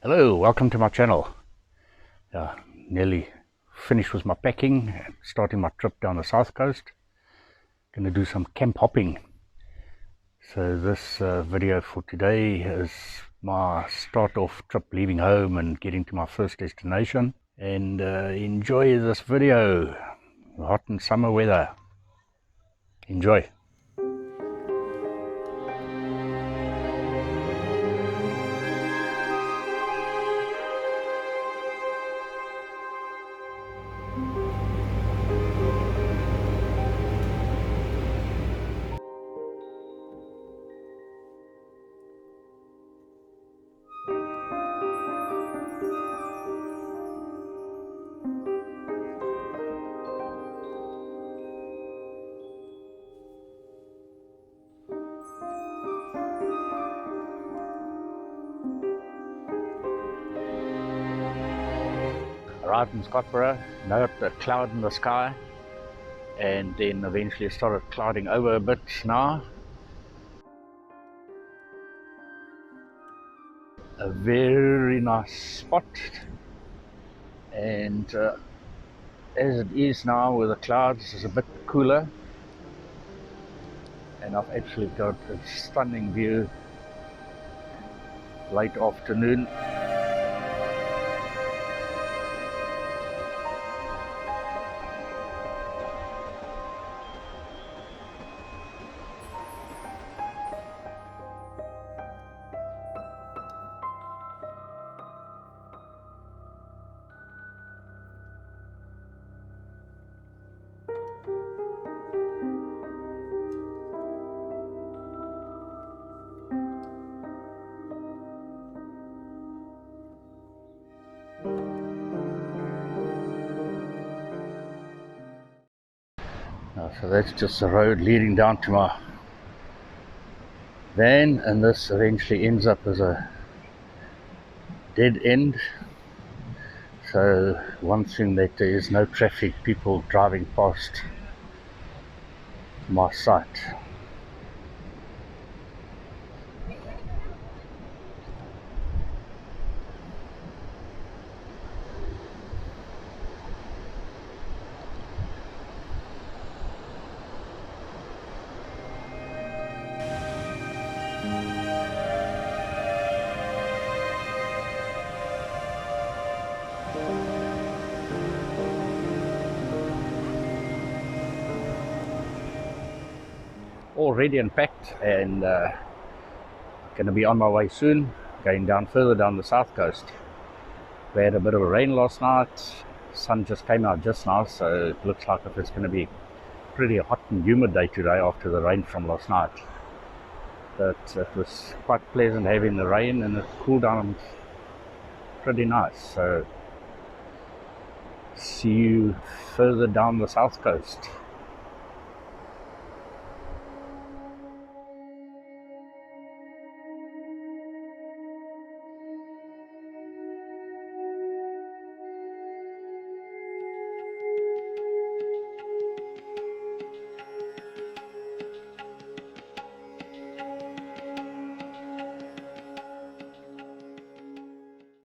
Hello, welcome to my channel. Nearly finished with my packing and starting my trip down the south coast. Going to do some camp hopping. So this video for today is my start off trip, leaving home and getting to my first destination. And enjoy this video. Hot and summer weather. Enjoy. Arrived in Scottsboro, noticed a cloud in the sky, and then eventually started clouding over a bit now. A very nice spot, and as it is now with the clouds, it's a bit cooler, and I've actually got a stunning view late afternoon. So that's just the road leading down to my van, and this eventually ends up as a dead end. So one thing, that there is no traffic, people driving past my site. Already unpacked and going to be on my way soon, going down further down the south coast. We had a bit of a rain last night, sun just came out just now, so it looks like it's going to be pretty hot and humid day today after the rain from last night. But it was quite pleasant having the rain, and it cooled down pretty nice. So see you further down the south coast.